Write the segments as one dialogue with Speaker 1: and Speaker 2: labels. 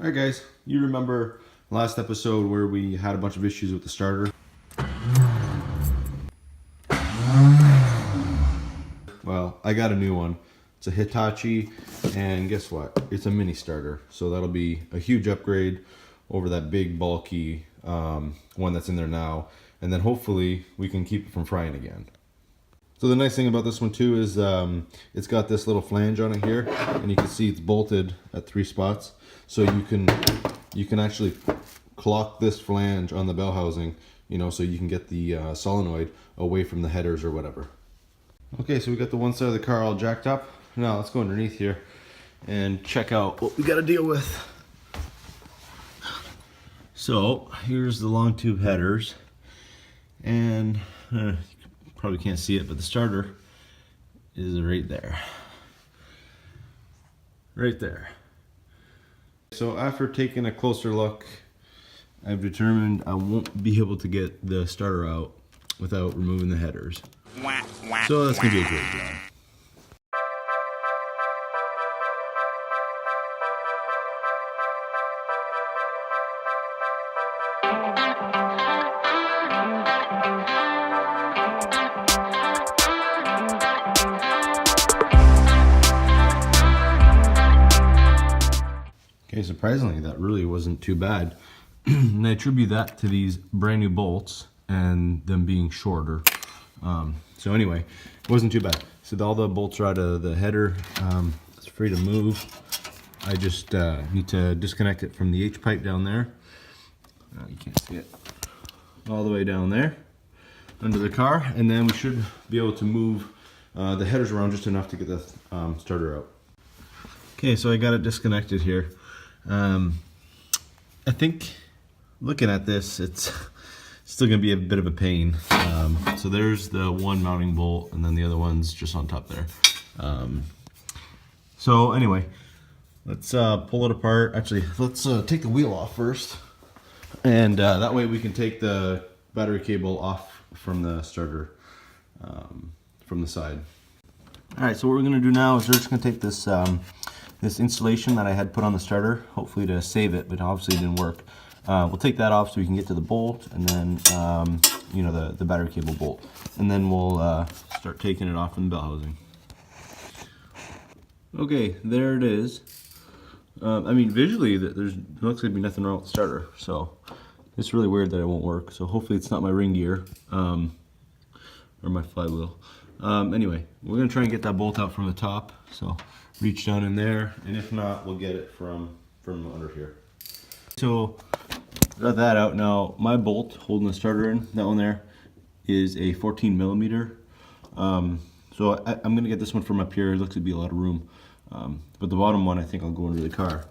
Speaker 1: Alright guys, you remember last episode where we had a bunch of issues with the starter? Well, I got a new one. It's a Hitachi, and guess what? It's a mini starter, so that'll be a huge upgrade over that big bulky one that's in there now, and then hopefully we can keep it from frying again. So the nice thing about this one too is it's got this little flange on it here, and you can see it's bolted at 3 spots. So you can actually clock this flange on the bell housing, you know, so you can get the solenoid away from the headers or whatever. Okay, so we got the one side of the car all jacked up. Now let's go underneath here and check out what we got to deal with. So here's the long tube headers, and you probably can't see it, but the starter is right there. Right there. So after taking a closer look, I've determined I won't be able to get the starter out without removing the headers. So that's going to be a great job. Okay, surprisingly, that really wasn't too bad. And I attribute that to these brand new bolts and them being shorter. So anyway, it wasn't too bad. So all the bolts are out of the header. It's free to move. I just need to disconnect it from the H-pipe down there. You can't see it. All the way down there under the car, and then we should be able to move the headers around just enough to get the starter out. Okay, so I got it disconnected here. I think looking at this, it's still gonna be a bit of a pain. So there's the one mounting bolt, and then the other one's just on top there. So anyway, let's pull it apart. Actually, let's take the wheel off first, and that way we can take the battery cable off from the starter from the side. All right, so what we're gonna do now is we're just gonna take this this insulation that I had put on the starter, hopefully to save it, but obviously it didn't work. We'll take that off so we can get to the bolt, and then you know, the battery cable bolt, and then we'll start taking it off from the bell housing. Okay, there it is. I mean, visually, there looks like be nothing wrong with the starter, so it's really weird that it won't work. So hopefully it's not my ring gear or my flywheel. Anyway, we're gonna try and get that bolt out from the top. So reach down in there, and if not, we'll get it from under here. So got that out. Now my bolt holding the starter in, that one there, is a 14 millimeter. So I'm gonna get this one from up here. It looks to be a lot of room, but the bottom one I think I'll go under the car.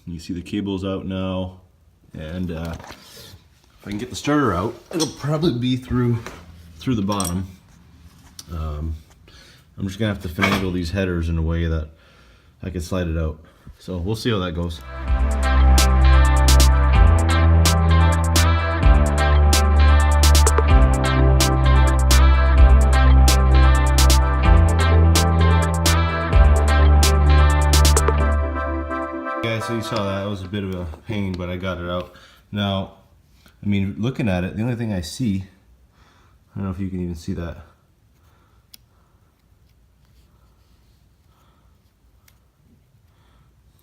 Speaker 1: You see the cables out now, and if I can get the starter out, it'll probably be through the bottom. I'm just gonna have to finagle these headers in a way that I can slide it out. So we'll see how that goes. Yeah, so you saw that. It was a bit of a pain, but I got it out. Now, I mean, looking at it, the only thing I see, I don't know if you can even see that.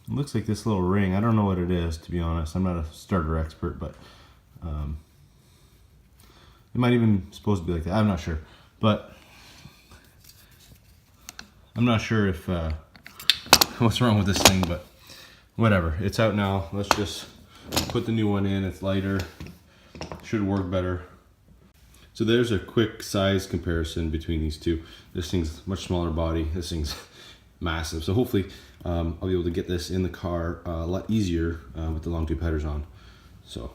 Speaker 1: It looks like this little ring. I don't know what it is, to be honest. I'm not a starter expert, but it might even supposed to be like that. I'm not sure, but I'm not sure if what's wrong with this thing, but whatever. It's out now. Let's just put the new one in. It's lighter. Should work better. So there's a quick size comparison between these two. This thing's much smaller body. This thing's massive. So hopefully I'll be able to get this in the car a lot easier with the long tube headers on. So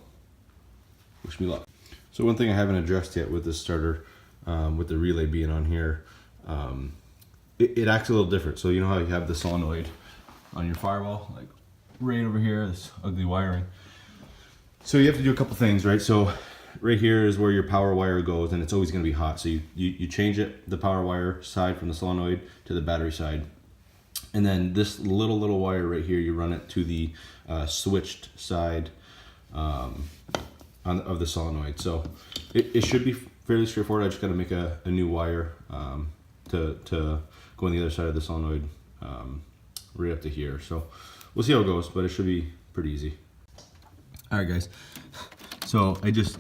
Speaker 1: wish me luck. So one thing I haven't addressed yet with this starter, with the relay being on here, it acts a little different. So you know how you have the solenoid on your firewall, like right over here, this ugly wiring. So you have to do a couple things, right? So right here is where your power wire goes, and it's always going to be hot. So you change it, the power wire side from the solenoid to the battery side. And then this little wire right here, you run it to the switched side of the solenoid. So it should be fairly straightforward. I just got to make a new wire to go on the other side of the solenoid right up to here. So we'll see how it goes, but it should be pretty easy. All right, guys. So I just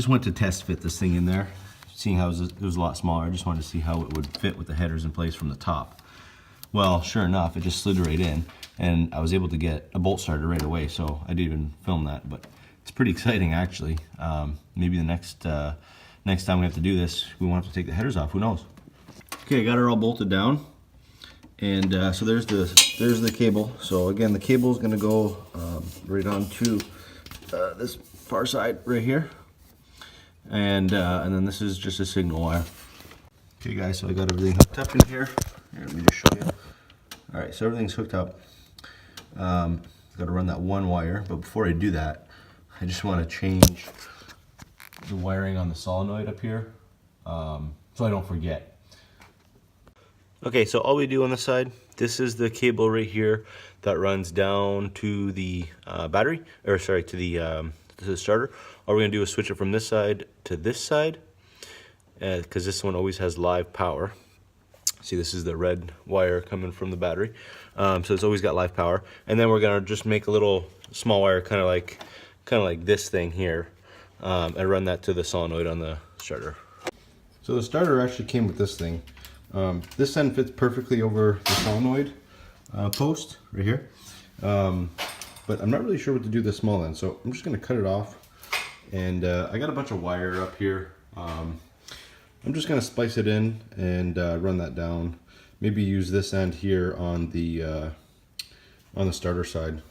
Speaker 1: went to test fit this thing in there, seeing how it was a lot smaller. I just wanted to see how it would fit with the headers in place from the top. Well, sure enough, it just slid right in, and I was able to get a bolt starter right away, so I didn't even film that, but it's pretty exciting, actually. Maybe the next time we have to do this, we won't have to take the headers off, who knows. Okay, I got her all bolted down, and so there's the cable. So again, the cable is going to go right onto this far side right here, and then this is just a signal wire. Okay guys, so I got everything hooked up in here. Here, let me just show you. All right, so everything's hooked up. Got to run that one wire, but before I do that, I just want to change the wiring on the solenoid up here, so I don't forget. Okay, so all we do on the side, this is the cable right here that runs down to the battery, or sorry, to the starter. All we're gonna do is switch it from this side to this side, because this one always has live power. See, this is the red wire coming from the battery, so it's always got live power. And then we're gonna just make a little small wire, kind of like this thing here, and run that to the solenoid on the starter. So the starter actually came with this thing. This end fits perfectly over the solenoid post right here, but I'm not really sure what to do with the small end, so I'm just gonna cut it off. And I got a bunch of wire up here. I'm just gonna splice it in and run that down. Maybe use this end here on the starter side.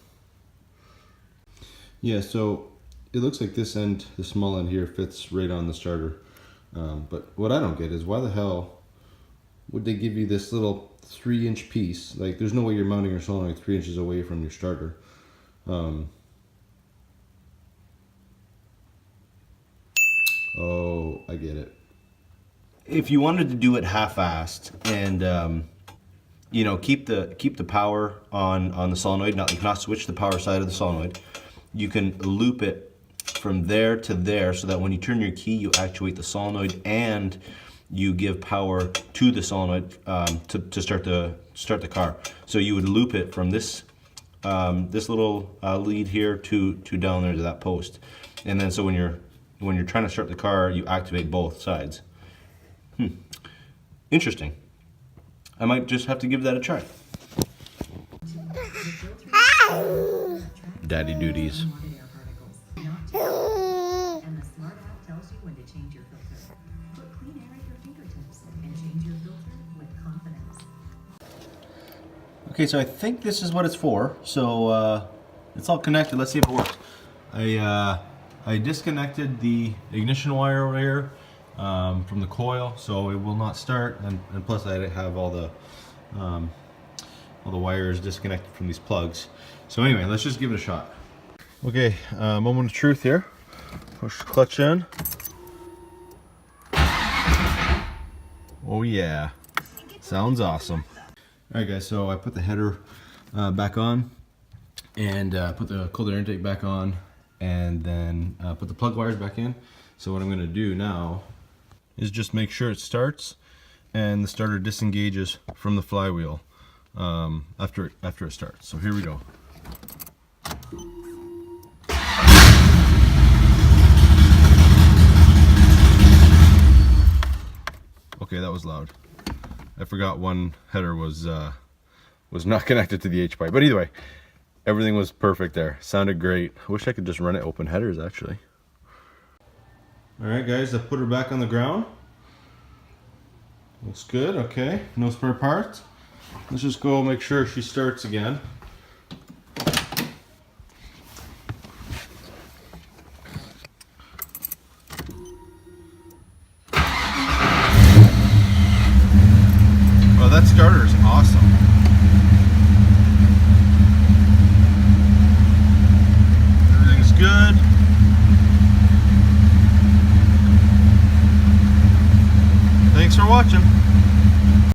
Speaker 1: Yeah, so it looks like this end, the small end here, fits right on the starter. But what I don't get is why the hell would they give you this little 3-inch piece? Like, there's no way you're mounting your solenoid 3 inches away from your starter. Oh, I get it. If you wanted to do it half-assed and you know, keep the power on the solenoid, not switch the power side of the solenoid, you can loop it from there to there, so that when you turn your key, you actuate the solenoid and you give power to the solenoid to start the car. So you would loop it from this this little lead here to down there to that post, and then so when you're trying to start the car, you activate both sides. Interesting. I might just have to give that a try. Daddy duties. Okay, so I think this is what it's for. So it's all connected. Let's see if it works. I disconnected the ignition wire over here from the coil, so it will not start, and plus I have all the wires disconnected from these plugs. So anyway, let's just give it a shot. Okay, moment of truth here. Push the clutch in. Oh yeah, sounds awesome. All right guys, so I put the header back on, and put the cold air intake back on, and then put the plug wires back in. So what I'm going to do now is just make sure it starts and the starter disengages from the flywheel after it starts. So here we go. Okay, that was loud. I forgot one header was not connected to the H-pipe, but either way, everything was perfect there. Sounded great. I wish I could just run it open headers actually. All right guys, I put her back on the ground. Looks good, okay. No spare parts. Let's just go make sure she starts again. Well, that starter is awesome. Everything's good. Thanks for watching.